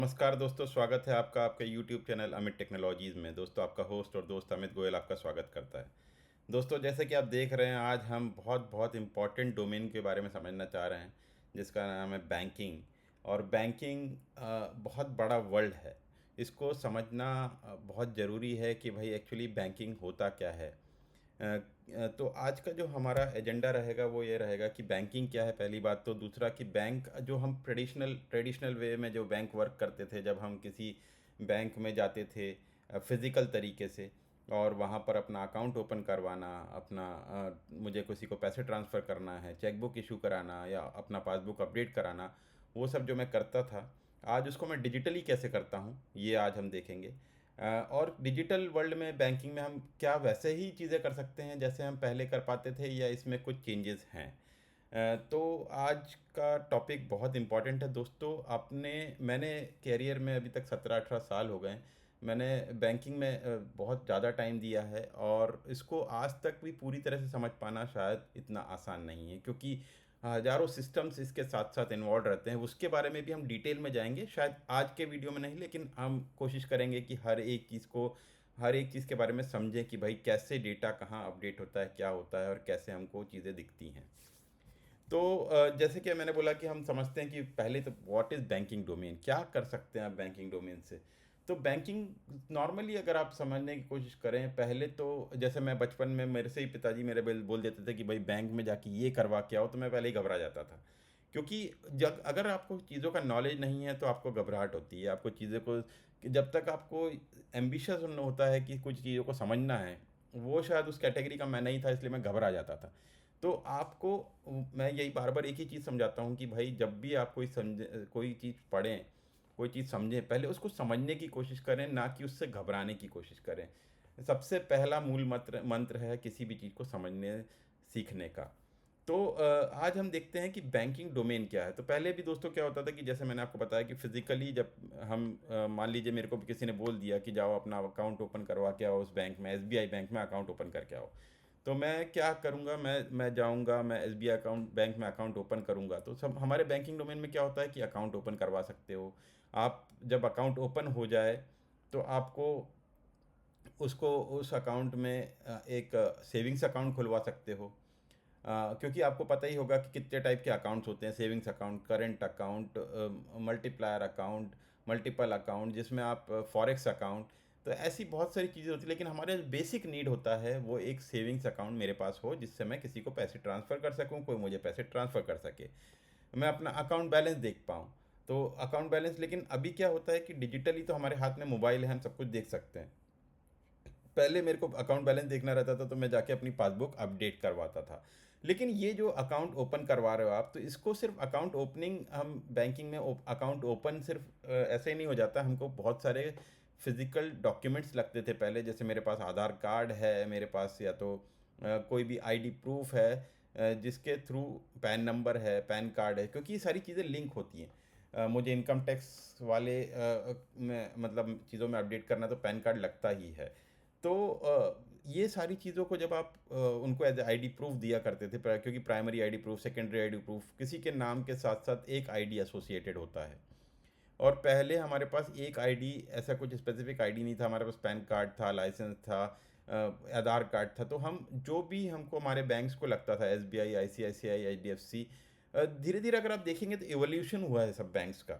नमस्कार दोस्तों, स्वागत है आपका आपके YouTube चैनल अमित टेक्नोलॉजीज़ में। दोस्तों, आपका होस्ट और दोस्त अमित गोयल आपका स्वागत करता है। दोस्तों, जैसे कि आप देख रहे हैं, आज हम बहुत बहुत इम्पोर्टेंट डोमेन के बारे में समझना चाह रहे हैं, जिसका नाम है बैंकिंग। और बैंकिंग बहुत बड़ा वर्ल्ड है। इसको समझना बहुत ज़रूरी है कि भाई एक्चुअली बैंकिंग होता क्या है। तो आज का जो हमारा एजेंडा रहेगा वो ये रहेगा कि बैंकिंग क्या है, पहली बात। तो दूसरा कि बैंक जो हम ट्रेडिशनल वे में जो बैंक वर्क करते थे, जब हम किसी बैंक में जाते थे फिज़िकल तरीके से, और वहाँ पर अपना अकाउंट ओपन करवाना, अपना मुझे किसी को पैसे ट्रांसफ़र करना है, चेक बुक इशू कराना या अपना पासबुक अपडेट कराना, वो सब जो मैं करता था, आज उसको मैं डिजिटली कैसे करता हूँ, ये आज हम देखेंगे। और डिजिटल वर्ल्ड में बैंकिंग में हम क्या वैसे ही चीज़ें कर सकते हैं जैसे हम पहले कर पाते थे, या इसमें कुछ चेंजेस हैं। तो आज का टॉपिक बहुत इम्पॉर्टेंट है दोस्तों। मैंने कैरियर में अभी तक 17-18 साल हो गए। मैंने बैंकिंग में बहुत ज़्यादा टाइम दिया है, और इसको आज तक भी पूरी तरह से समझ पाना शायद इतना आसान नहीं है, क्योंकि हज़ारों सिस्टम्स इसके साथ साथ इन्वॉल्व रहते हैं। उसके बारे में भी हम डिटेल में जाएंगे, शायद आज के वीडियो में नहीं, लेकिन हम कोशिश करेंगे कि हर एक चीज़ के बारे में समझें कि भाई कैसे डेटा कहाँ अपडेट होता है, क्या होता है, और कैसे हमको चीज़ें दिखती हैं। तो जैसे कि मैंने बोला कि हम समझते हैं कि पहले तो व्हाट इज़ बैंकिंग डोमेन, क्या कर सकते हैं आप बैंकिंग डोमेन से। तो बैंकिंग नॉर्मली अगर आप समझने की कोशिश करें, पहले तो जैसे मैं बचपन में मेरे से ही पिताजी मेरे बोल देते थे कि भाई बैंक में जाके ये करवा के आओ, तो मैं पहले ही घबरा जाता था। क्योंकि जब अगर आपको चीज़ों का नॉलेज नहीं है तो आपको घबराहट होती है। आपको चीज़ों को कि जब तक आपको एम्बिशियस होता है कि कुछ चीज़ों को समझना है, वो शायद उस कैटेगरी का मैं नहीं था, इसलिए मैं घबरा जाता था। तो आपको मैं यही बार बार एक ही चीज़ समझाता हूँ कि भाई जब भी आप कोई चीज़ पढ़ें, कोई चीज़ समझें, पहले उसको समझने की कोशिश करें, ना कि उससे घबराने की कोशिश करें। सबसे पहला मूल मंत्र मंत्र है किसी भी चीज़ को समझने सीखने का। तो आज हम देखते हैं कि बैंकिंग डोमेन क्या है। तो पहले भी दोस्तों क्या होता था कि जैसे मैंने आपको बताया कि फिज़िकली जब हम मान लीजिए मेरे को किसी ने बोल दिया कि जाओ अपना अकाउंट ओपन करवा के आओ उस बैंक में, एसबीआई बैंक में अकाउंट ओपन करके आओ। तो मैं क्या करूँगा, मैं जाऊँगा, मैं एसबीआई अकाउंट बैंक में अकाउंट ओपन करूँगा। तो सब हमारे बैंकिंग डोमेन में क्या होता है कि अकाउंट ओपन करवा सकते हो आप। जब अकाउंट ओपन हो जाए तो आपको उसको उस अकाउंट में एक सेविंग्स अकाउंट खुलवा सकते हो। क्योंकि आपको पता ही होगा कि कितने टाइप के अकाउंट्स होते हैं, savings account, current account, multiplier account, multiple account, जिसमें आप फॉरेक्स अकाउंट। तो ऐसी बहुत सारी चीज़ें होती हैं, लेकिन हमारे जो बेसिक नीड होता है वो एक सेविंग्स अकाउंट मेरे पास हो, जिससे मैं किसी को पैसे ट्रांसफ़र कर सकूं, कोई मुझे पैसे ट्रांसफ़र कर सके, मैं अपना अकाउंट बैलेंस देख पाऊँ। तो अकाउंट बैलेंस, लेकिन अभी क्या होता है कि डिजिटली तो हमारे हाथ में मोबाइल है, हम सब कुछ देख सकते हैं। पहले मेरे को अकाउंट बैलेंस देखना रहता था, तो मैं जाके अपनी पासबुक अपडेट करवाता था। लेकिन ये जो अकाउंट ओपन करवा रहे हो आप, तो इसको सिर्फ अकाउंट ओपनिंग, हम बैंकिंग में अकाउंट ओपन सिर्फ ऐसे ही नहीं हो जाता। हमको बहुत सारे फिजिकल डॉक्यूमेंट्स लगते थे पहले। जैसे मेरे पास आधार कार्ड है मेरे पास, या तो कोई भी आईडी प्रूफ है, जिसके थ्रू पैन नंबर है, पैन कार्ड है, क्योंकि ये सारी चीज़ें लिंक होती हैं। मुझे इनकम टैक्स वाले में मतलब चीज़ों में अपडेट करना, तो पैन कार्ड लगता ही है। तो ये सारी चीज़ों को जब आप उनको एज आईडी प्रूफ दिया करते थे, क्योंकि primary ID proof, secondary ID proof, किसी के नाम के साथ साथ एक आईडी एसोसिएटेड होता है। और पहले हमारे पास एक आईडी, ऐसा कुछ स्पेसिफिक आईडी नहीं था। हमारे पास पैन कार्ड था, लाइसेंस था, आधार कार्ड था। तो हम जो भी हमको हमारे बैंक्स को लगता था, एसबीआई, आईसीआईसीआई, एचडीएफसी, धीरे धीरे अगर आप देखेंगे तो इवोल्यूशन हुआ है सब बैंक्स का।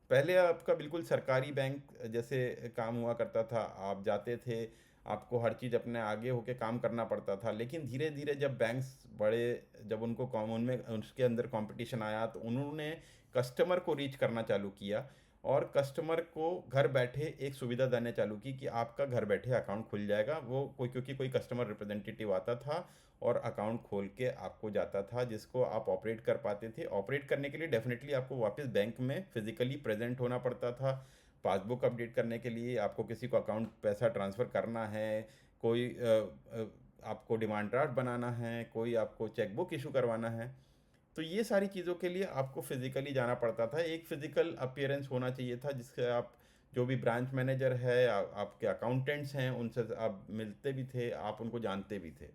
पहले आपका बिल्कुल सरकारी बैंक जैसे काम हुआ करता था। आप जाते थे, आपको हर चीज़ अपने आगे होके काम करना पड़ता था। लेकिन धीरे धीरे जब बैंक्स बड़े, जब उनको उनमें उसके अंदर कंपटीशन आया, तो उन्होंने कस्टमर को रीच करना चालू किया, और कस्टमर को घर बैठे एक सुविधा देने चालू की कि आपका घर बैठे अकाउंट खुल जाएगा। वो कोई, क्योंकि कोई कस्टमर रिप्रेजेंटेटिव आता था और अकाउंट खोल के आपको जाता था, जिसको आप ऑपरेट कर पाते थे। ऑपरेट करने के लिए डेफिनेटली आपको वापस बैंक में फिजिकली प्रेजेंट होना पड़ता था। पासबुक अपडेट करने के लिए आपको किसी को अकाउंट पैसा ट्रांसफ़र करना है, कोई आपको डिमांड ड्राफ्ट बनाना है, कोई आपको चेक बुक इशू करवाना है, तो ये सारी चीज़ों के लिए आपको फिज़िकली जाना पड़ता था। एक फ़िज़िकल अपीयरेंस होना चाहिए था, जिससे आप जो भी ब्रांच मैनेजर है, आपके अकाउंटेंट्स हैं, उनसे आप मिलते भी थे, आप उनको जानते भी थे।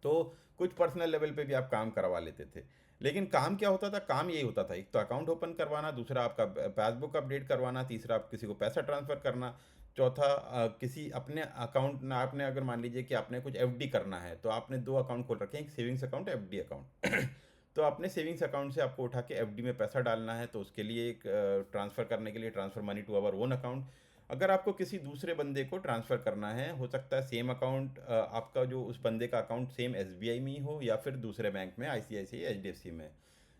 तो कुछ पर्सनल लेवल पे भी आप काम करवा लेते थे। लेकिन काम क्या होता था, काम यही होता था, एक तो अकाउंट ओपन करवाना, दूसरा आपका पासबुक अपडेट करवाना, तीसरा आप किसी को पैसा ट्रांसफ़र करना, चौथा किसी अपने अकाउंट ना, आपने अगर मान लीजिए कि आपने कुछ एफडी करना है तो आपने दो अकाउंट खोल रखे हैं, एक सेविंग्स अकाउंट, एफडी अकाउंट। तो अपने सेविंग्स अकाउंट से आपको उठा के एफडी में पैसा डालना है, तो उसके लिए एक ट्रांसफ़र करने के लिए transfer money to our own account. अगर आपको किसी दूसरे बंदे को ट्रांसफ़र करना है, हो सकता है सेम अकाउंट, आपका जो उस बंदे का अकाउंट सेम एसबीआई में ही हो या फिर दूसरे बैंक में, आईसीआईसीआई, एचडीएफसी में।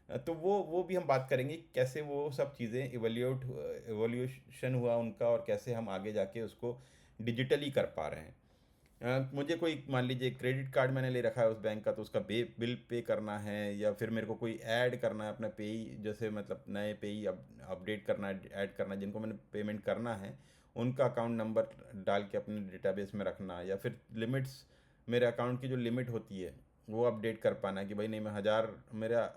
तो वो भी हम बात करेंगे कि कैसे वो सब चीज़ें इवोल्यूशन हुआ उनका, और कैसे हम आगे जाके उसको डिजिटली कर पा रहे हैं। मुझे कोई मान लीजिए क्रेडिट कार्ड मैंने ले रखा है उस बैंक का, तो उसका बिल पे करना है, या फिर मेरे को कोई ऐड करना है अपना पेई, जैसे मतलब नए पेई अपडेट करना है, ऐड करना है, जिनको मैंने पेमेंट करना है उनका अकाउंट नंबर डाल के अपने डेटाबेस में रखना, या फिर लिमिट्स, मेरे अकाउंट की जो लिमिट होती है वो अपडेट कर पाना है कि भाई नहीं, मैं हज़ार, मेरा,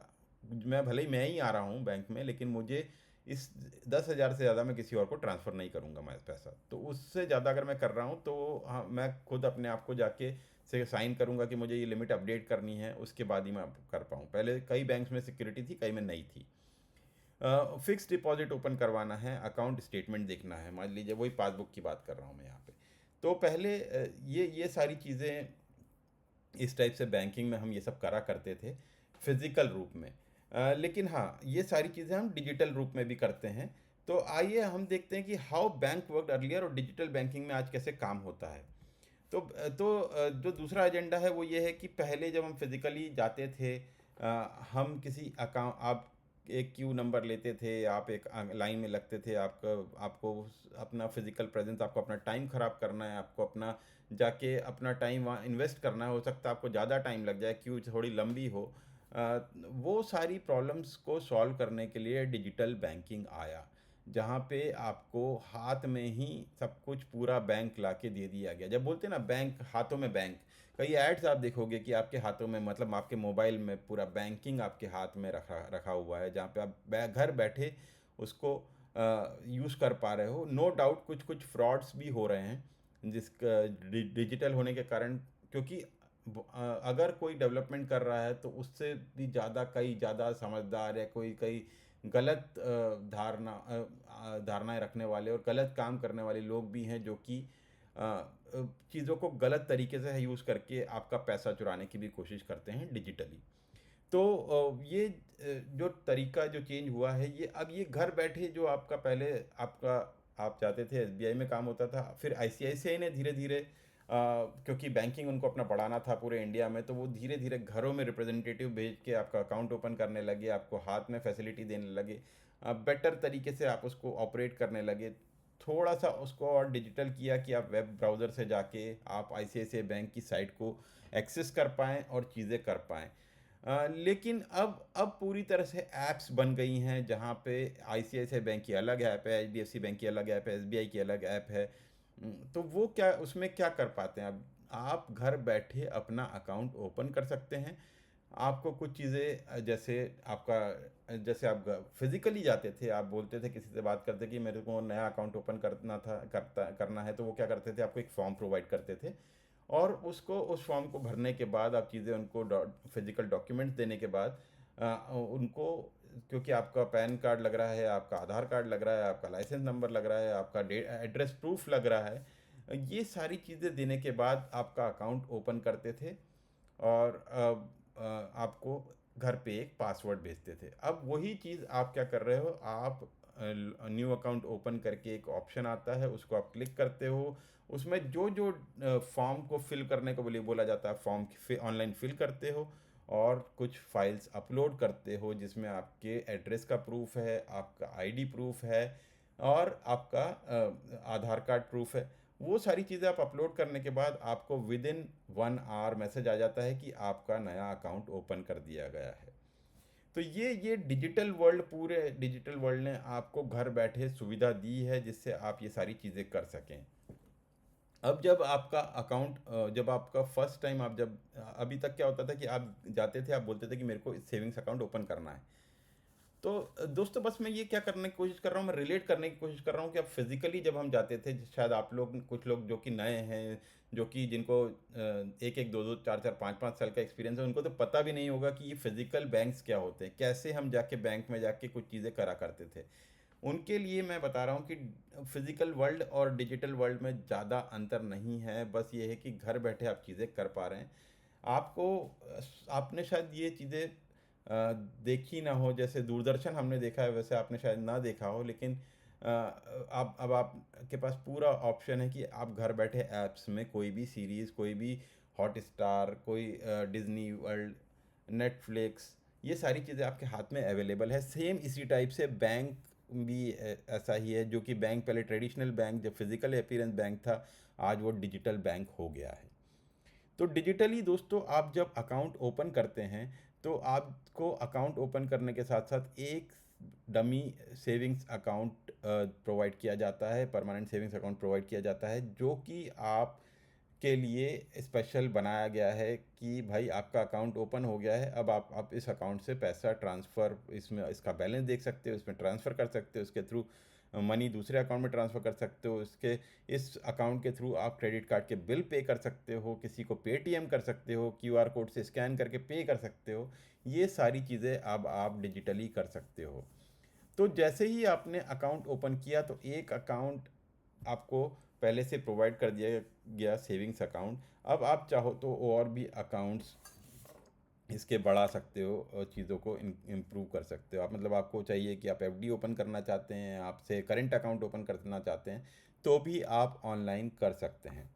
मैं भले ही मैं ही आ रहा हूँ बैंक में, लेकिन मुझे इस 10,000 से ज़्यादा मैं किसी और को ट्रांसफ़र नहीं करूँगा मैं पैसा, तो उससे ज़्यादा अगर मैं कर रहा हूँ तो हाँ, मैं खुद अपने आप को जाके से साइन करूँगा कि मुझे ये लिमिट अपडेट करनी है, उसके बाद ही मैं कर पाऊँ। पहले कई बैंक्स में सिक्योरिटी थी, कई में नहीं थी। फिक्स डिपॉजिट ओपन करवाना है, अकाउंट स्टेटमेंट देखना है, मान लीजिए वही पासबुक की बात कर रहा हूँ मैं यहाँ पे। तो पहले ये सारी चीज़ें इस टाइप से बैंकिंग में हम ये सब करा करते थे फिजिकल रूप में। लेकिन हाँ, ये सारी चीज़ें हम डिजिटल रूप में भी करते हैं। तो आइए हम देखते हैं कि हाउ बैंक वर्क अर्लियर और डिजिटल बैंकिंग में आज कैसे काम होता है। जो दूसरा एजेंडा है वो ये है कि पहले जब हम फिजिकली जाते थे, हम किसी अकाउंट, आप एक क्यू नंबर लेते थे, आप एक लाइन में लगते थे, आपको अपना फिजिकल प्रेजेंस, आपको अपना टाइम ख़राब करना है, आपको अपना जाके अपना टाइम वहाँ इन्वेस्ट करना है, हो सकता है आपको ज़्यादा टाइम लग जाए, क्यू थोड़ी लंबी हो। वो सारी प्रॉब्लम्स को सॉल्व करने के लिए डिजिटल बैंकिंग आया, जहाँ पे आपको हाथ में ही सब कुछ पूरा बैंक ला के दे दिया गया। जब बोलते हैं ना बैंक हाथों में बैंक, कई एड्स आप देखोगे कि आपके हाथों में, मतलब आपके मोबाइल में पूरा बैंकिंग आपके हाथ में रखा रखा हुआ है, जहाँ पे आप घर बैठे उसको यूज़ कर पा रहे हो। नो डाउट कुछ कुछ फ्रॉड्स भी हो रहे हैं जिसका डिजिटल होने के कारण, क्योंकि अगर कोई डेवलपमेंट कर रहा है तो उससे भी ज़्यादा, कई ज़्यादा समझदार या कोई कई गलत धारणाएं रखने वाले और गलत काम करने वाले लोग भी हैं, जो कि चीज़ों को गलत तरीके से यूज़ करके आपका पैसा चुराने की भी कोशिश करते हैं डिजिटली। तो ये जो तरीका जो चेंज हुआ है, ये अब ये घर बैठे, जो आपका पहले आपका, आप चाहते थे एसबीआई में काम होता था, फिर आईसीआईसीआई ने धीरे धीरे, क्योंकि बैंकिंग उनको अपना बढ़ाना था पूरे इंडिया में, तो वो धीरे धीरे घरों में रिप्रेजेंटेटिव भेज के आपका अकाउंट ओपन करने लगे, आपको हाथ में फैसिलिटी देने लगे, बेटर तरीके से आप उसको ऑपरेट करने लगे। थोड़ा सा उसको और डिजिटल किया कि आप वेब ब्राउज़र से जाके आप आईसीआईसीआई बैंक की साइट को एक्सेस कर पाएँ और चीज़ें कर पाएँ। लेकिन अब पूरी तरह से ऐप्स बन गई हैं, जहाँ पे आईसीआईसीआई बैंक की अलग ऐप है, एचडीएफसी बैंक की अलग ऐप है, एसबीआई की अलग ऐप है। तो वो क्या, उसमें क्या कर पाते हैं, अब आप घर बैठे अपना अकाउंट ओपन कर सकते हैं। आपको कुछ चीज़ें, जैसे आपका, जैसे आप फिजिकली जाते थे, आप बोलते थे किसी से बात करते कि मेरे को नया अकाउंट ओपन करना है, तो वो क्या करते थे, आपको एक फॉर्म प्रोवाइड करते थे, और उसको, उस फॉर्म को भरने के बाद, आप चीज़ें उनको फिजिकल डॉक्यूमेंट्स देने के बाद, उनको, क्योंकि आपका पैन कार्ड लग रहा है, आपका आधार कार्ड लग रहा है, आपका लाइसेंस नंबर लग रहा है, आपका एड्रेस प्रूफ लग रहा है, ये सारी चीज़ें देने के बाद आपका अकाउंट ओपन करते थे, और आपको घर पे एक पासवर्ड भेजते थे। अब वही चीज़ आप क्या कर रहे हो, आप न्यू अकाउंट ओपन करके एक ऑप्शन आता है, उसको आप क्लिक करते हो, उसमें जो जो फॉर्म को फिल करने को बोला जाता है, फॉर्म ऑनलाइन फिल करते हो, और कुछ फाइल्स अपलोड करते हो, जिसमें आपके एड्रेस का प्रूफ है, आपका आईडी प्रूफ है, और आपका आधार कार्ड प्रूफ है। वो सारी चीज़ें आप अपलोड करने के बाद आपको विद इन 1 आवर मैसेज आ जाता है कि आपका नया अकाउंट ओपन कर दिया गया है। तो ये डिजिटल वर्ल्ड, पूरे डिजिटल वर्ल्ड ने आपको घर बैठे सुविधा दी है, जिससे आप ये सारी चीज़ें कर सकें। अब जब आपका अकाउंट, जब आपका फर्स्ट टाइम, आप जब, अभी तक क्या होता था कि आप जाते थे, आप बोलते थे कि मेरे को सेविंग्स अकाउंट ओपन करना है, तो दोस्तों बस मैं ये क्या करने की कोशिश कर रहा हूँ, मैं रिलेट करने की कोशिश कर रहा हूँ कि अब फिज़िकली जब हम जाते थे, शायद आप लोग कुछ लोग जो कि नए हैं, जो कि जिनको एक एक दो दो चार चार पाँच पाँच साल का एक्सपीरियंस है, उनको तो पता भी नहीं होगा कि ये फिज़िकल बैंक्स क्या होते हैं, कैसे हम जाके बैंक में जाके कुछ चीज़ें करा करते थे। उनके लिए मैं बता रहा हूँ कि फिज़िकल वर्ल्ड और डिजिटल वर्ल्ड में ज़्यादा अंतर नहीं है, बस ये है कि घर बैठे आप चीज़ें कर पा रहे हैं। आपको आपने शायद ये चीज़ें देखी ना हो, जैसे दूरदर्शन हमने देखा है वैसे आपने शायद ना देखा हो, लेकिन आप अब आपके पास पूरा ऑप्शन है कि आप घर बैठे ऐप्स में कोई भी सीरीज़, कोई भी हॉटस्टार, कोई डिज़नी वर्ल्ड, नेटफ्लिक्स, ये सारी चीज़ें आपके हाथ में अवेलेबल है। सेम इसी टाइप से बैंक भी ऐसा ही है, जो कि बैंक पहले ट्रेडिशनल बैंक जब फिज़िकल अपीयरेंस बैंक था, आज वो डिजिटल बैंक हो गया है। तो डिजिटली दोस्तों आप जब अकाउंट ओपन करते हैं, तो आपको अकाउंट ओपन करने के साथ साथ एक डमी सेविंग्स अकाउंट प्रोवाइड किया जाता है, परमानेंट सेविंग्स अकाउंट प्रोवाइड किया जाता है, जो कि आप के लिए स्पेशल बनाया गया है कि भाई आपका अकाउंट ओपन हो गया है, अब आप इस अकाउंट से पैसा ट्रांसफ़र, इसमें इसका बैलेंस देख सकते हो, इसमें ट्रांसफ़र कर सकते हो, इसके थ्रू मनी दूसरे अकाउंट में ट्रांसफ़र कर सकते हो, इसके इस अकाउंट के थ्रू आप क्रेडिट कार्ड के बिल पे कर सकते हो, किसी को पेटीएम कर सकते हो, क्यूआर कोड से स्कैन करके पे कर सकते हो। ये सारी चीज़ें अब आप डिजिटली कर सकते हो। तो जैसे ही आपने अकाउंट ओपन किया, तो एक अकाउंट आपको पहले से प्रोवाइड कर दिया गया, सेविंग्स अकाउंट। अब आप चाहो तो और भी अकाउंट्स इसके बढ़ा सकते हो और चीज़ों को इम्प्रूव कर सकते हो आप। मतलब आपको चाहिए कि आप एफडी ओपन करना चाहते हैं, आपसे करंट अकाउंट ओपन करना चाहते हैं, तो भी आप ऑनलाइन कर सकते हैं।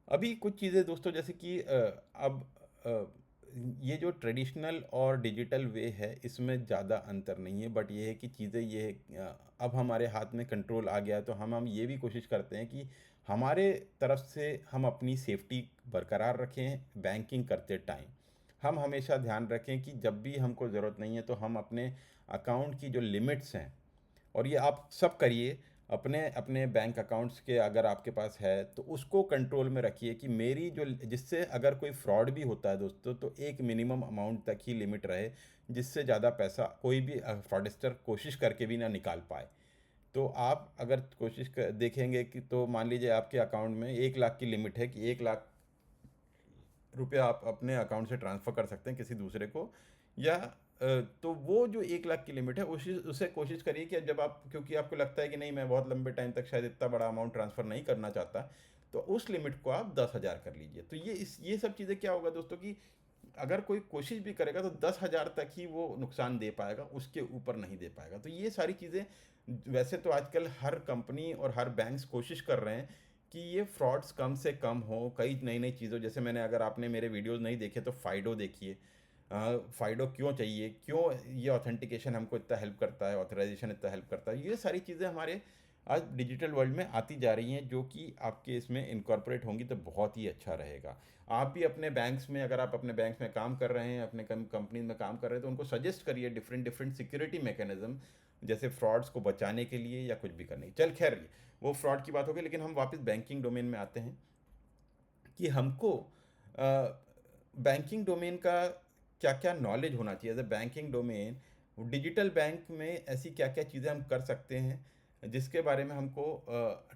अभी कुछ चीज़ें दोस्तों, जैसे कि अब अ, ये जो ट्रेडिशनल और डिजिटल वे है, इसमें ज़्यादा अंतर नहीं है, बट ये है कि चीज़ें ये है अब हमारे हाथ में कंट्रोल आ गया है, तो हम ये भी कोशिश करते हैं कि हमारे तरफ से हम अपनी सेफ्टी बरकरार रखें बैंकिंग करते टाइम। हम हमेशा ध्यान रखें कि जब भी हमको ज़रूरत नहीं है, तो हम अपने अकाउंट की जो लिमिट्स हैं, और ये आप सब करिए अपने अपने बैंक अकाउंट्स के, अगर आपके पास है तो उसको कंट्रोल में रखिए कि मेरी जो, जिससे अगर कोई फ्रॉड भी होता है दोस्तों, तो एक मिनिमम अमाउंट तक ही लिमिट रहे, जिससे ज़्यादा पैसा कोई भी फ्रॉडस्टर कोशिश करके भी ना निकाल पाए। तो आप अगर देखेंगे कि, तो मान लीजिए आपके अकाउंट में 1 लाख की लिमिट है कि 1 लाख रुपया आप अपने अकाउंट से ट्रांसफ़र कर सकते हैं किसी दूसरे को, या तो वो जो 1 लाख की लिमिट है, उसी उसे कोशिश करिए कि जब आप, क्योंकि आपको लगता है कि नहीं मैं बहुत लंबे टाइम तक शायद इतना बड़ा अमाउंट ट्रांसफ़र नहीं करना चाहता, तो उस लिमिट को आप 10,000 कर लीजिए। तो ये सब चीज़ें क्या होगा दोस्तों कि अगर कोई कोशिश भी करेगा तो 10,000 तक ही वो नुकसान दे पाएगा, उसके ऊपर नहीं दे पाएगा। तो ये सारी चीज़ें, वैसे तो आजकल हर कंपनी और हर बैंक्स कोशिश कर रहे हैं कि ये फ्रॉड्स कम से कम हो, कई नई नई चीज़ों, जैसे मैंने, अगर आपने मेरे वीडियोस नहीं देखे तो फ़ाइडो देखिए। फ़ाइडो क्यों चाहिए, क्यों ये ऑथेंटिकेशन हमको इतना हेल्प करता है, ऑथराइजेशन इतना हेल्प करता है, ये सारी चीज़ें हमारे आज डिजिटल वर्ल्ड में आती जा रही हैं, जो कि आपके इसमें इनकॉर्पोरेट होंगी तो बहुत ही अच्छा रहेगा। आप भी अपने बैंक्स में, अगर आप अपने बैंक्स में काम कर रहे हैं, अपने कंपनी में काम कर रहे हैं, तो उनको सजेस्ट करिए डिफरेंट डिफरेंट सिक्योरिटी मैकेनिज्म, जैसे फ्रॉड्स को बचाने के लिए या कुछ भी करने की। चल खैर, वो फ्रॉड की बात हो गई, लेकिन हम वापस बैंकिंग डोमेन में आते हैं कि हमको बैंकिंग डोमेन का क्या क्या नॉलेज होना चाहिए as a banking domain. Digital bank में ऐसी क्या क्या चीज़ें हम कर सकते हैं, जिसके बारे में हमको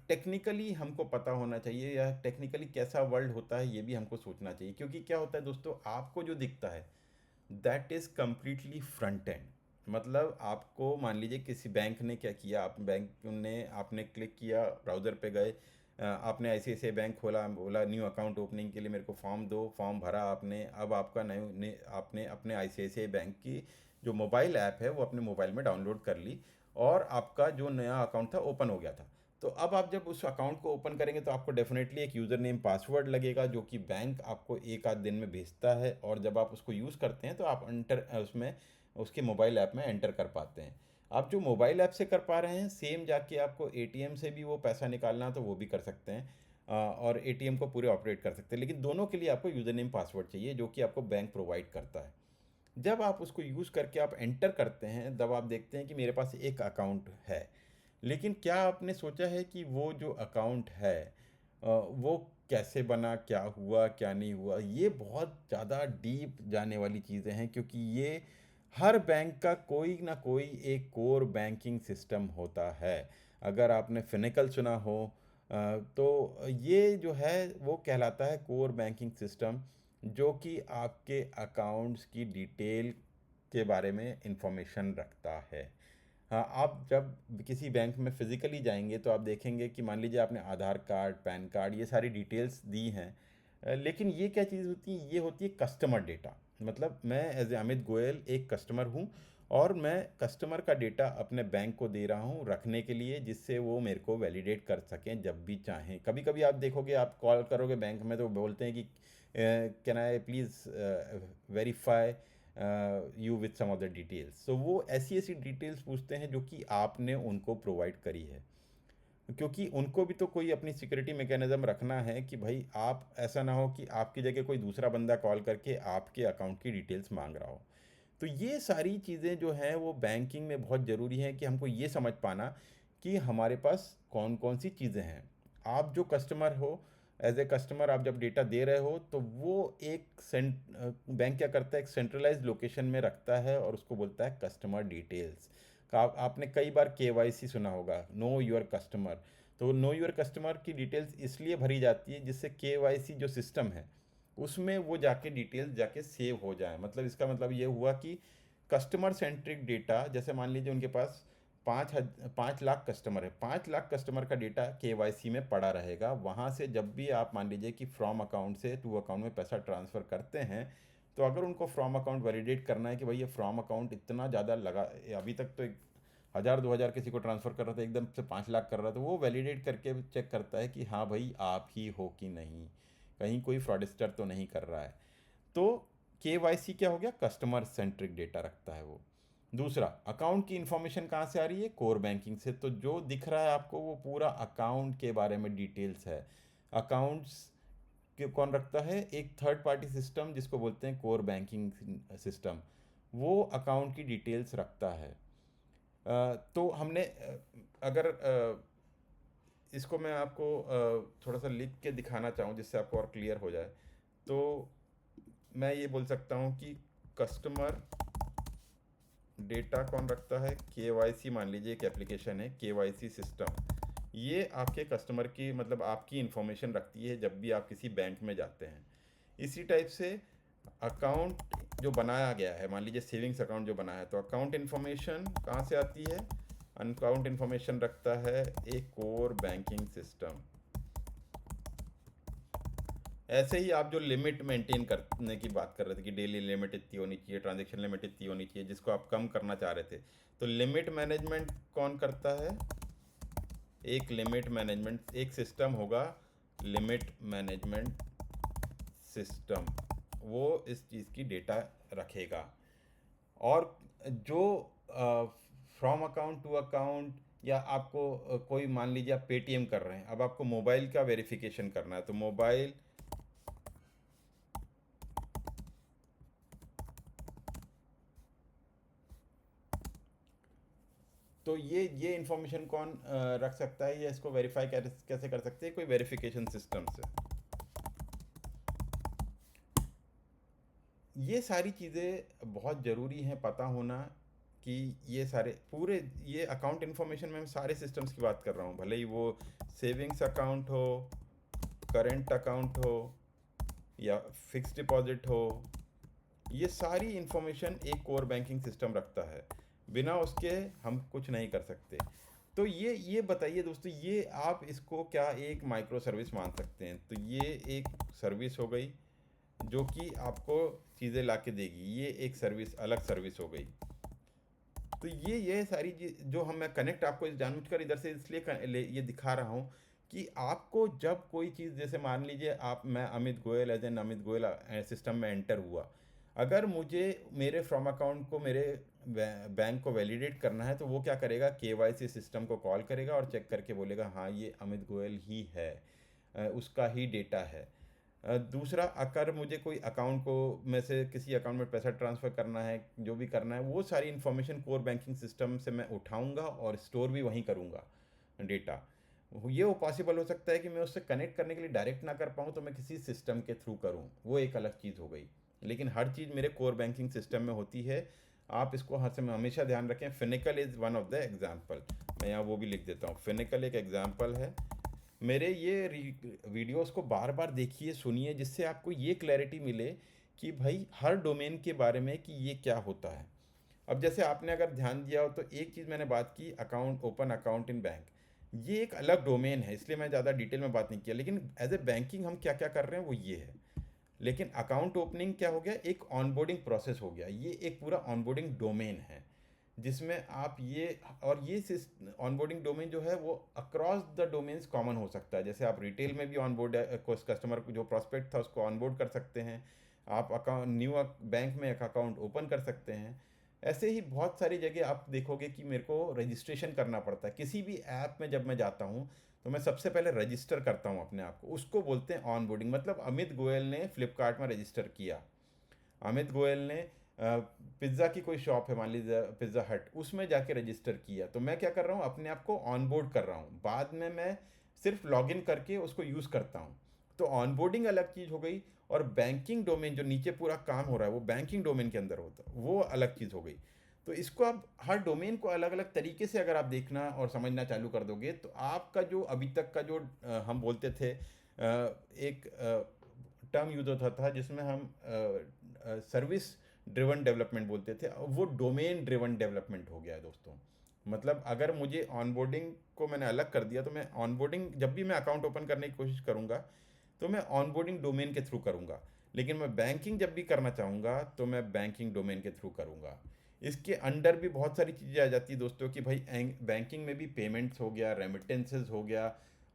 टेक्निकली हमको पता होना चाहिए, या टेक्निकली कैसा वर्ल्ड होता है ये भी हमको सोचना चाहिए। क्योंकि क्या होता है दोस्तों, आपको जो दिखता है that is completely front end. मतलब आपको मान लीजिए किसी बैंक ने क्या किया, आप बैंक ने, आपने क्लिक किया, ब्राउज़र पे गए, आपने आईसीआईसीआई बैंक खोला, बोला न्यू अकाउंट ओपनिंग के लिए मेरे को फॉर्म दो, फॉर्म भरा आपने, अब आपका आपने अपने आईसीआईसीआई बैंक की जो मोबाइल ऐप है वो अपने मोबाइल में डाउनलोड कर ली, और आपका जो नया अकाउंट था ओपन हो गया था। तो अब आप जब उस अकाउंट को ओपन करेंगे, तो आपको डेफिनेटली एक यूज़र नेम पासवर्ड लगेगा, जो कि बैंक आपको एक आध दिन में भेजता है, और जब आप उसको यूज़ करते हैं तो आप एंटर उसमें, उसके मोबाइल ऐप में एंटर कर पाते हैं। आप जो मोबाइल ऐप से कर पा रहे हैं, सेम जाके आपको एटीएम से भी वो पैसा निकालना है तो वो भी कर सकते हैं, और एटीएम को पूरे ऑपरेट कर सकते हैं, लेकिन दोनों के लिए आपको यूज़र नेम पासवर्ड चाहिए, जो कि आपको बैंक प्रोवाइड करता है। जब आप उसको यूज़ करके आप एंटर करते हैं, तब आप देखते हैं कि मेरे पास एक अकाउंट है। लेकिन क्या आपने सोचा है कि वो जो अकाउंट है वो कैसे बना, क्या हुआ क्या नहीं हुआ, ये बहुत ज़्यादा डीप जाने वाली चीज़ें हैं, क्योंकि ये हर बैंक का कोई ना कोई एक कोर बैंकिंग सिस्टम होता है। अगर आपने फिनिकल सुना हो तो ये जो है वो कहलाता है कोर बैंकिंग सिस्टम, जो कि आपके अकाउंट्स की डिटेल के बारे में इंफॉर्मेशन रखता है। हाँ, आप जब किसी बैंक में फ़िज़िकली जाएंगे तो आप देखेंगे कि मान लीजिए आपने आधार कार्ड, पैन कार्ड, ये सारी डिटेल्स दी हैं। लेकिन ये क्या चीज़ होती है? ये होती है कस्टमर डेटा। मतलब मैं एज ए अमित गोयल एक कस्टमर हूँ, और मैं कस्टमर का डेटा अपने बैंक को दे रहा हूँ रखने के लिए, जिससे वो मेरे को वैलिडेट कर सकें जब भी चाहें। कभी कभी आप देखोगे, आप कॉल करोगे बैंक में तो बोलते हैं कि can I please verify you with some of the details. तो वो ऐसी ऐसी डिटेल्स पूछते हैं जो कि आपने उनको प्रोवाइड करी है, क्योंकि उनको भी तो कोई अपनी सिक्योरिटी मैकेनिज्म रखना है कि भाई आप ऐसा ना हो कि आपकी जगह कोई दूसरा बंदा कॉल करके आपके अकाउंट की डिटेल्स मांग रहा हो। तो ये सारी चीज़ें जो हैं वो बैंकिंग में बहुत ज़रूरी हैं कि हमको ये समझ पाना कि हमारे पास कौन कौन सी चीज़ें हैं। आप जो कस्टमर हो, एज ए कस्टमर आप जब डेटा दे रहे हो तो वो एक बैंक क्या करता है, एक सेंट्रलाइज लोकेशन में रखता है और उसको बोलता है कस्टमर डिटेल्स। आपने कई बार केवाईसी सुना होगा, नो योर कस्टमर। तो नो योर कस्टमर की डिटेल्स इसलिए भरी जाती है जिससे केवाईसी जो सिस्टम है उसमें वो जाके डिटेल्स जाके सेव हो जाए। मतलब इसका मतलब ये हुआ कि कस्टमर सेंट्रिक डेटा, जैसे मान लीजिए उनके पास 5 लाख कस्टमर है, 5 लाख कस्टमर का डेटा केवाईसी में पड़ा रहेगा। वहाँ से जब भी आप मान लीजिए कि फ्रॉम अकाउंट से टू अकाउंट में पैसा ट्रांसफ़र करते हैं, तो अगर उनको फ्रॉम अकाउंट वैलिडेट करना है कि भाई ये फ्रॉम अकाउंट इतना ज़्यादा लगा, अभी तक तो 1,000 2,000 किसी को ट्रांसफ़र कर रहा था, एकदम से 5 लाख कर रहा था, वो वैलिडेट करके चेक करता है कि हाँ भाई आप ही हो कि नहीं, कहीं कोई फ्रॉडस्टर तो नहीं कर रहा है। तो केवाईसी क्या हो गया, कस्टमर सेंट्रिक डेटा रखता है वो। दूसरा, अकाउंट की इंफॉर्मेशन कहाँ से आ रही है, कोर बैंकिंग से। तो जो दिख रहा है आपको वो पूरा अकाउंट के बारे में डिटेल्स है। अकाउंट्स के कौन रखता है, एक थर्ड पार्टी सिस्टम जिसको बोलते हैं कोर बैंकिंग सिस्टम, वो अकाउंट की डिटेल्स रखता है। तो हमने अगर इसको मैं आपको थोड़ा सा लिख के दिखाना चाहूँ जिससे आपको और क्लियर हो जाए, तो मैं ये बोल सकता हूँ कि कस्टमर डेटा कौन रखता है, केवाईसी। मान लीजिए एक एप्लीकेशन है केवाईसी सिस्टम, ये आपके कस्टमर की मतलब आपकी इन्फॉर्मेशन रखती है जब भी आप किसी बैंक में जाते हैं। इसी टाइप से अकाउंट जो बनाया गया है, मान लीजिए सेविंग्स अकाउंट जो बनाया है, तो अकाउंट इन्फॉर्मेशन कहाँ से आती है, अकाउंट इन्फॉर्मेशन रखता है एक कोर बैंकिंग सिस्टम। ऐसे ही आप जो लिमिट मेंटेन करने की बात कर रहे थे कि डेली लिमिट इतनी होनी चाहिए, ट्रांजैक्शन लिमिट इतनी होनी चाहिए, जिसको आप कम करना चाह रहे थे, तो लिमिट मैनेजमेंट कौन करता है, एक लिमिट मैनेजमेंट एक सिस्टम होगा, लिमिट मैनेजमेंट सिस्टम, वो इस चीज़ की डेटा रखेगा। और जो फ्रॉम अकाउंट टू अकाउंट, या आपको कोई मान लीजिए आप पेटीएम कर रहे हैं, अब आपको मोबाइल का वेरिफिकेशन करना है, तो मोबाइल तो ये इन्फॉर्मेशन कौन रख सकता है, या इसको वेरीफाई कैसे कर सकते हैं, कोई वेरिफिकेशन सिस्टम से। ये सारी चीज़ें बहुत ज़रूरी हैं पता होना कि ये सारे पूरे ये अकाउंट इन्फॉर्मेशन में मैं सारे सिस्टम्स की बात कर रहा हूँ, भले ही वो सेविंग्स अकाउंट हो, करेंट अकाउंट हो, या फिक्स डिपॉजिट हो, ये सारी इन्फॉर्मेशन एक कोर बैंकिंग सिस्टम रखता है। बिना उसके हम कुछ नहीं कर सकते। तो ये बताइए दोस्तों, ये आप इसको क्या एक माइक्रो सर्विस मान सकते हैं? तो ये एक सर्विस हो गई जो कि आपको चीज़ें ला के देगी, ये एक सर्विस अलग सर्विस हो गई। तो ये सारी चीज जो हम मैं कनेक्ट आपको इस जानबूझकर इधर से इसलिए ये दिखा रहा हूँ कि आपको जब कोई चीज़, जैसे मान लीजिए आप मैं Amit Goyal as an Amit Goyal system में एंटर हुआ, अगर मुझे मेरे फ्रॉम अकाउंट को मेरे बैंक को वैलिडेट करना है, तो वो क्या करेगा, केवाईसी सिस्टम को कॉल करेगा और चेक करके बोलेगा हाँ ये अमित गोयल ही है, उसका ही डेटा है। दूसरा, अगर मुझे कोई अकाउंट को में से किसी अकाउंट में पैसा ट्रांसफ़र करना है, जो भी करना है, वो सारी इन्फॉर्मेशन कोर बैंकिंग सिस्टम से मैं उठाऊंगा और स्टोर भी वहीं करूंगा डेटा। ये वो पॉसिबल हो सकता है कि मैं उससे कनेक्ट करने के लिए डायरेक्ट ना कर पाऊँ, तो मैं किसी सिस्टम के थ्रू करूँ, वो एक अलग चीज़ हो गई। लेकिन हर चीज़ मेरे कोर बैंकिंग सिस्टम में होती है। आप इसको हर समय हमेशा ध्यान रखें। Finical is one of the example. मैं यहाँ वो भी लिख देता हूँ, फिनिकल एक एग्जाम्पल है। मेरे ये वीडियोस को बार बार देखिए, सुनिए, जिससे आपको ये क्लैरिटी मिले कि भाई हर डोमेन के बारे में कि ये क्या होता है। अब जैसे आपने अगर ध्यान दिया हो तो एक चीज़ मैंने बात की, account, open account in bank, ये एक अलग डोमेन है, इसलिए मैं ज़्यादा डिटेल में बात नहीं किया। लेकिन एज ए बैंकिंग हम क्या क्या कर रहे हैं वो ये है। लेकिन अकाउंट ओपनिंग क्या हो गया, एक ऑनबोर्डिंग प्रोसेस हो गया, ये एक पूरा ऑनबोर्डिंग डोमेन है जिसमें आप ये, और ये ऑनबोर्डिंग डोमेन जो है वो अक्रॉस द डोमेन्स कॉमन हो सकता है। जैसे आप रिटेल में भी ऑनबोर्ड कस्टमर जो प्रोस्पेक्ट था उसको ऑनबोर्ड कर सकते हैं, आप अकाउंट न्यू बैंक में एक अकाउंट ओपन कर सकते हैं। ऐसे ही बहुत सारी जगह आप देखोगे कि मेरे को रजिस्ट्रेशन करना पड़ता है किसी भी ऐप में। जब मैं जाता हूँ तो मैं सबसे पहले रजिस्टर करता हूँ अपने आप को, उसको बोलते हैं ऑनबोर्डिंग। मतलब अमित गोयल ने फ्लिपकार्ट में रजिस्टर किया, अमित गोयल ने पिज़्ज़ा की कोई शॉप है मान लीजिए पिज़्ज़ा हट, उसमें जाके रजिस्टर किया, तो मैं क्या कर रहा हूँ, अपने आप को ऑनबोर्ड कर रहा हूँ। बाद में मैं सिर्फ लॉगिन करके उसको यूज़ करता हूँ। तो ऑनबोर्डिंग अलग चीज़ हो गई, और बैंकिंग डोमेन जो नीचे पूरा काम हो रहा है वो बैंकिंग डोमेन के अंदर होता है, वो अलग चीज़ हो गई। तो इसको आप हर डोमेन को अलग अलग तरीके से अगर आप देखना और समझना चालू कर दोगे तो आपका जो अभी तक का जो हम बोलते थे एक टर्म यूज होता था जिसमें हम सर्विस ड्रिवन डेवलपमेंट बोलते थे, वो डोमेन ड्रिवन डेवलपमेंट हो गया है दोस्तों। मतलब अगर मुझे ऑनबोर्डिंग को मैंने अलग कर दिया तो मैं ऑनबोर्डिंग जब भी मैं अकाउंट ओपन करने की कोशिश करूँगा तो मैं ऑनबोर्डिंग डोमेन के थ्रू करूँगा, लेकिन मैं बैंकिंग जब भी करना चाहूँगा तो मैं बैंकिंग डोमेन के थ्रू करूँगा। इसके अंडर भी बहुत सारी चीज़ें आ जाती है दोस्तों कि भाई बैंकिंग में भी पेमेंट्स हो गया, रेमिटेंसेस हो गया,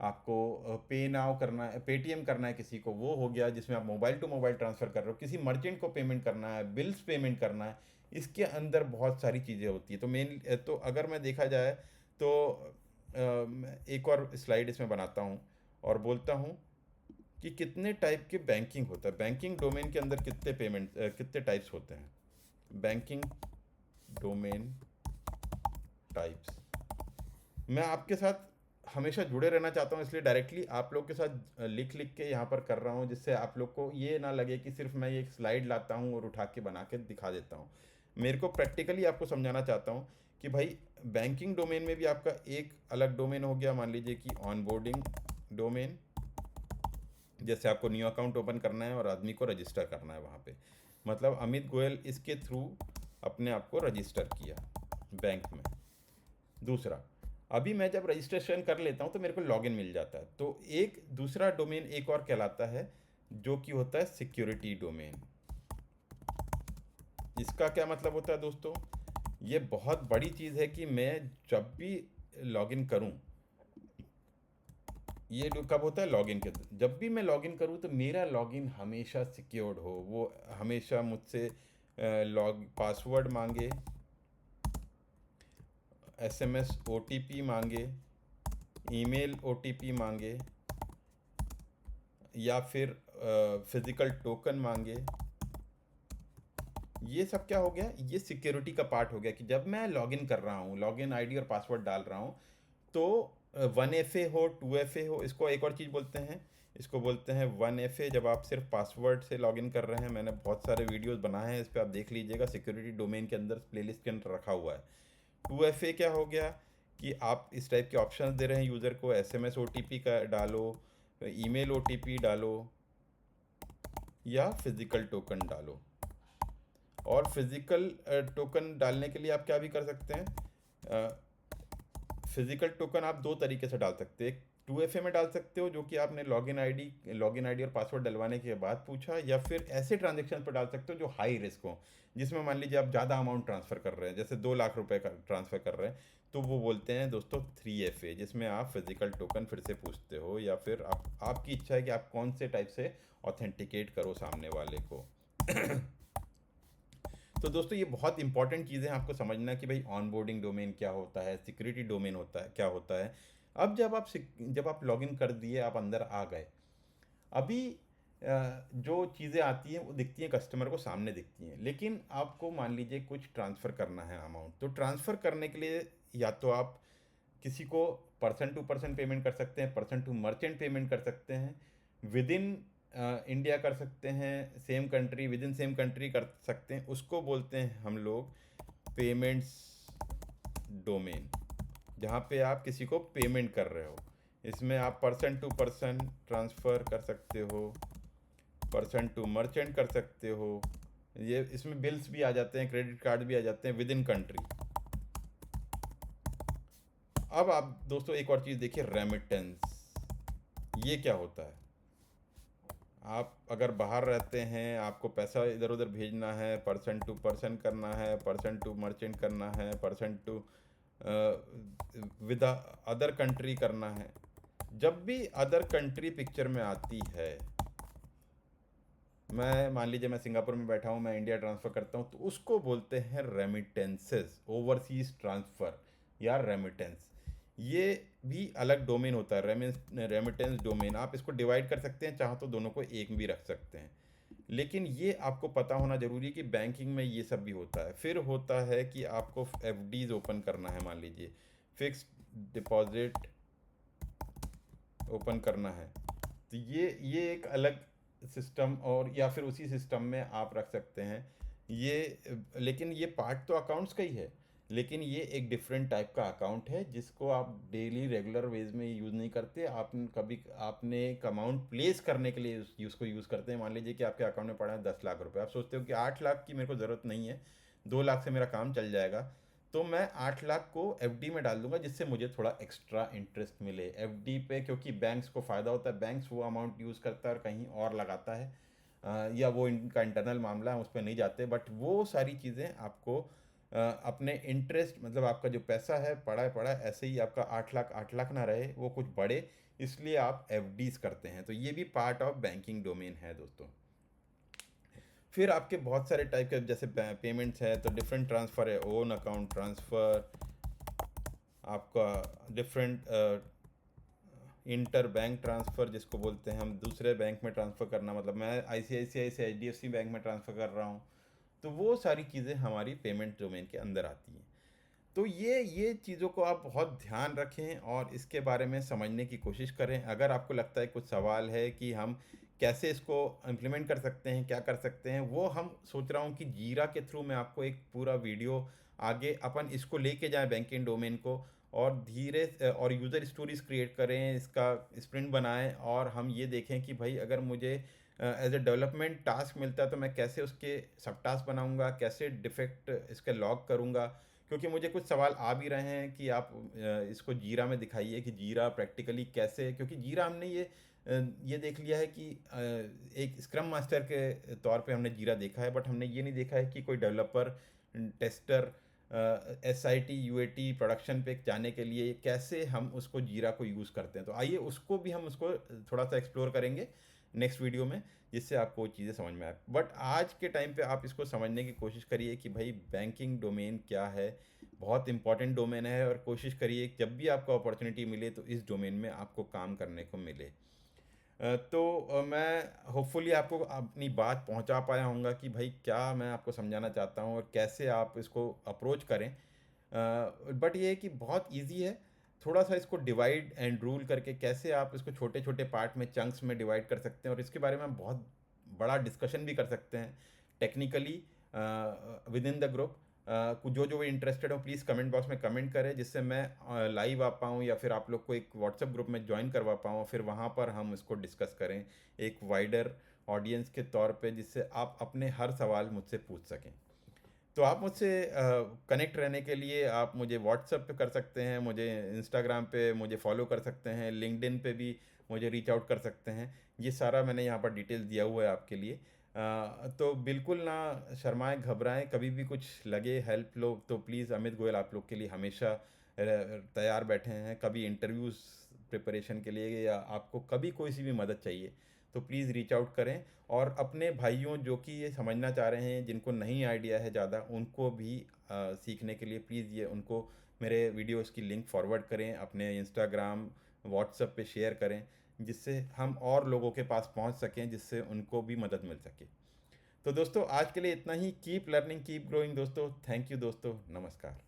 आपको पे नाउ करना है, पेटीएम करना है किसी को, वो हो गया जिसमें आप मोबाइल टू मोबाइल ट्रांसफ़र कर रहे हो, किसी मर्चेंट को पेमेंट करना है, बिल्स पेमेंट करना है। इसके अंदर बहुत सारी चीज़ें होती है। तो मेन तो अगर मैं देखा जाए तो एक और स्लाइड इसमें बनाता हूँ और बोलता हूँ कि कितने टाइप के बैंकिंग होता है, बैंकिंग डोमेन के अंदर कितने कितने टाइप्स होते हैं, बैंकिंग डोमेन टाइप्स। मैं आपके साथ हमेशा जुड़े रहना चाहता हूँ, इसलिए डायरेक्टली आप लोग के साथ लिख लिख के यहाँ पर कर रहा हूँ, जिससे आप लोग को ये ना लगे कि सिर्फ मैं ये एक स्लाइड लाता हूँ और उठा के बना के दिखा देता हूँ। मेरे को प्रैक्टिकली आपको समझाना चाहता हूँ कि भाई बैंकिंग डोमेन में भी आपका एक अलग डोमेन हो गया, मान लीजिए कि ऑनबोर्डिंग डोमेन, जैसे आपको न्यू अकाउंट ओपन करना है और आदमी को रजिस्टर करना है वहाँ पे, मतलब अमित गोयल इसके थ्रू अपने आप को रजिस्टर किया बैंक में। दूसरा, अभी मैं जब रजिस्ट्रेशन कर लेता हूँ तो मेरे को लॉगिन मिल जाता है, तो एक दूसरा डोमेन एक और कहलाता है जो कि होता है सिक्योरिटी डोमेन। इसका क्या मतलब होता है दोस्तों, ये बहुत बड़ी चीज़ है कि मैं जब भी लॉगिन करूँ, ये कब होता है, लॉगिन के, जब भी मैं लॉगिन करूँ तो मेरा लॉगिन हमेशा सिक्योर्ड हो, वो हमेशा मुझसे लॉग पासवर्ड मांगे, एसएमएस ओटीपी मांगे, ईमेल ओटीपी मांगे, या फिर फिज़िकल टोकन मांगे। ये सब क्या हो गया, ये सिक्योरिटी का पार्ट हो गया कि जब मैं लॉगिन कर रहा हूँ, लॉगिन आईडी और पासवर्ड डाल रहा हूँ, तो 1FA हो 2FA हो, इसको एक और चीज़ बोलते हैं, इसको बोलते हैं 1FA जब आप सिर्फ पासवर्ड से लॉगिन कर रहे हैं। मैंने बहुत सारे वीडियोस बनाए हैं इस पर, आप देख लीजिएगा, सिक्योरिटी डोमेन के अंदर प्लेलिस्ट के अंदर रखा हुआ है। 2FA क्या हो गया कि आप इस टाइप के ऑप्शंस दे रहे हैं यूज़र को, एसएमएस ओटीपी का डालो, ईमेल ओटीपी डालो, या फिज़िकल टोकन डालो। और फिज़िकल टोकन डालने के लिए आप क्या भी कर सकते हैं, फिज़िकल टोकन आप दो तरीके से डाल सकते हैं। एक 2FA में डाल सकते हो जो कि आपने लॉगिन आईडी और पासवर्ड डलवाने के बाद पूछा, या फिर ऐसे ट्रांजेक्शन पर डाल सकते हो जो हाई रिस्क हो, जिसमें मान लीजिए आप ज़्यादा अमाउंट ट्रांसफ़र कर रहे हैं, जैसे 2 लाख रुपए का ट्रांसफ़र कर रहे हैं, तो वो बोलते हैं दोस्तों 3FA, जिसमें आप फिज़िकल टोकन फिर से पूछते हो, या फिर आपकी इच्छा है कि आप कौन से टाइप से ऑथेंटिकेट करो सामने वाले को। तो दोस्तों ये बहुत इंपॉर्टेंट चीज़ें हैं आपको समझना कि भाई ऑनबोर्डिंग डोमेन क्या होता है, सिक्योरिटी डोमेन होता है क्या होता है। अब जब आप लॉगिन कर दिए, आप अंदर आ गए, अभी जो चीज़ें आती हैं वो दिखती हैं कस्टमर को, सामने दिखती हैं, लेकिन आपको मान लीजिए कुछ ट्रांसफ़र करना है अमाउंट, तो ट्रांसफ़र करने के लिए या तो आप किसी को पर्सन टू पर्सन पेमेंट कर सकते हैं, पर्सन टू मर्चेंट पेमेंट कर सकते हैं, विद इन इंडिया कर सकते हैं, same country, with in same country कर सकते हैं, उसको बोलते हैं हम लोग पेमेंट्स डोमेन, जहाँ पे आप किसी को पेमेंट कर रहे हो। इसमें आप पर्सन टू पर्सन ट्रांसफ़र कर सकते हो, पर्सन टू मर्चेंट कर सकते हो। ये इसमें बिल्स भी आ जाते हैं, क्रेडिट कार्ड भी आ जाते हैं विद इन कंट्री। अब आप दोस्तों एक और चीज़ देखिए, रेमिटेंस। ये क्या होता है? आप अगर बाहर रहते हैं, आपको पैसा इधर उधर भेजना है, पर्सन टू पर्सन करना है, पर्सन टू मर्चेंट करना है, person to with other country करना है। जब भी अदर कंट्री पिक्चर में आती है, मैं मान लीजिए मैं सिंगापुर में बैठा हूँ, मैं इंडिया ट्रांसफ़र करता हूँ, तो उसको बोलते हैं रेमिटेंसेस, ओवरसीज ट्रांसफ़र या रेमिटेंस। ये भी अलग डोमेन होता है, रेमिटेंस डोमेन। आप इसको डिवाइड कर सकते हैं, चाहो तो दोनों को एक भी रख सकते हैं। लेकिन ये आपको पता होना ज़रूरी है कि बैंकिंग में ये सब भी होता है। फिर होता है कि आपको एफडीज़ ओपन करना है, मान लीजिए फिक्स्ड डिपॉजिट ओपन करना है, तो ये एक अलग सिस्टम, और या फिर उसी सिस्टम में आप रख सकते हैं ये। लेकिन ये पार्ट तो अकाउंट्स का ही है, लेकिन ये एक डिफरेंट टाइप का अकाउंट है जिसको आप डेली रेगुलर वेज में यूज़ नहीं करते। आपने एक अमाउंट प्लेस करने के लिए उसको यूज़ करते हैं। मान लीजिए कि आपके अकाउंट में पड़ा है 10 लाख रुपए, आप सोचते हो कि 8 लाख की मेरे को ज़रूरत नहीं है, 2 लाख से मेरा काम चल जाएगा, तो मैं 8 लाख को एफडी में डाल दूंगा जिससे मुझे थोड़ा एक्स्ट्रा इंटरेस्ट मिले एफडी पे, क्योंकि बैंक्स को फ़ायदा होता है, बैंक्स वो अमाउंट यूज़ करता है और कहीं और लगाता है। या वो इनका इंटरनल मामला है, उस पर नहीं जाते, बट वो सारी चीज़ें आपको अपने इंटरेस्ट, मतलब आपका जो पैसा है पड़ा है ऐसे ही, आपका 8 लाख ना रहे, वो कुछ बढ़े, इसलिए आप एफडीज करते हैं। तो ये भी पार्ट ऑफ बैंकिंग डोमेन है दोस्तों। फिर आपके बहुत सारे टाइप के जैसे पेमेंट्स है, तो डिफरेंट ट्रांसफ़र है, ओन अकाउंट ट्रांसफ़र, आपका डिफरेंट इंटर बैंक ट्रांसफ़र जिसको बोलते हैं हम, दूसरे बैंक में ट्रांसफ़र करना, मतलब मैं आईसीआईसीआई से एचडीएफसी बैंक में ट्रांसफ़र कर रहा हूँ, तो वो सारी चीज़ें हमारी पेमेंट डोमेन के अंदर आती हैं। तो ये चीज़ों को आप बहुत ध्यान रखें और इसके बारे में समझने की कोशिश करें। अगर आपको लगता है कुछ सवाल है कि हम कैसे इसको इम्प्लीमेंट कर सकते हैं, क्या कर सकते हैं, वो हम सोच रहा हूँ कि जीरा के थ्रू मैं आपको एक पूरा वीडियो आगे अपन इसको लेके जाएं बैंकिंग डोमेन को, और धीरे और यूज़र स्टोरीज क्रिएट करें, इसका स्प्रिंट बनाएं, और हम ये देखें कि भाई अगर मुझे एज ए डेवलपमेंट टास्क मिलता है तो मैं कैसे उसके सब टास्क बनाऊंगा, कैसे डिफेक्ट इसके लॉग करूंगा। क्योंकि मुझे कुछ सवाल आ भी रहे हैं कि आप इसको जीरा में दिखाइए कि जीरा प्रैक्टिकली कैसे, क्योंकि जीरा हमने ये देख लिया है कि एक स्क्रम मास्टर के तौर पे हमने जीरा देखा है, बट हमने ये नहीं देखा है कि कोई developer, tester, S I T U A T production पे जाने के लिए कैसे हम उसको जीरा को यूज़ करते हैं। तो आइए उसको भी हम उसको थोड़ा सा एक्सप्लोर करेंगे नेक्स्ट वीडियो में, जिससे आपको वो चीज़ें समझ में आए। बट आज के टाइम पे आप इसको समझने की कोशिश करिए कि भाई बैंकिंग डोमेन क्या है, बहुत इंपॉर्टेंट डोमेन है, और कोशिश करिए जब भी आपको अपॉर्चुनिटी मिले तो इस डोमेन में आपको काम करने को मिले। मैं होपफुली आपको अपनी बात पहुंचा पाया होऊंगा कि भाई क्या मैं आपको समझाना चाहता हूं और कैसे आप इसको अप्रोच करें। बट ये है कि बहुत इजी है, थोड़ा सा इसको डिवाइड एंड रूल करके कैसे आप इसको छोटे छोटे पार्ट में, चंक्स में डिवाइड कर सकते हैं, और इसके बारे में हम बहुत बड़ा डिस्कशन भी कर सकते हैं technically with in the group. जो जो इंटरेस्टेड हो प्लीज़ कमेंट बॉक्स में कमेंट करें, जिससे मैं लाइव आ पाऊँ या फिर आप लोग को एक व्हाट्सएप ग्रुप में ज्वाइन करवा पाऊँ, फिर वहाँ पर हम इसको डिस्कस करें एक वाइडर ऑडियंस के तौर पे, जिससे आप अपने हर सवाल मुझसे पूछ सकें। तो आप मुझसे कनेक्ट रहने के लिए आप मुझे व्हाट्सएप पे कर सकते हैं, मुझे इंस्टाग्राम पे मुझे फॉलो कर सकते हैं, लिंक्डइन पे भी मुझे रीच आउट कर सकते हैं। ये सारा मैंने यहाँ पर डिटेल दिया हुआ है आपके लिए। तो बिल्कुल ना शर्माएं, घबराएं, कभी भी कुछ लगे हेल्प लो तो प्लीज़, अमित गोयल आप लोग के लिए हमेशा तैयार बैठे हैं। कभी इंटरव्यूज़ प्रिपरेशन के लिए या आपको कभी कोई सी भी मदद चाहिए तो प्लीज़ रीच आउट करें। और अपने भाइयों जो कि ये समझना चाह रहे हैं, जिनको नहीं आइडिया है ज़्यादा, उनको भी सीखने के लिए प्लीज़ ये उनको मेरे वीडियोस की लिंक फॉरवर्ड करें, अपने इंस्टाग्राम, व्हाट्सएप पे शेयर करें, जिससे हम और लोगों के पास पहुंच सकें, जिससे उनको भी मदद मिल सके। तो दोस्तों आज के लिए इतना ही। कीप लर्निंग, कीप ग्रोइंग दोस्तों। थैंक यू दोस्तों, नमस्कार।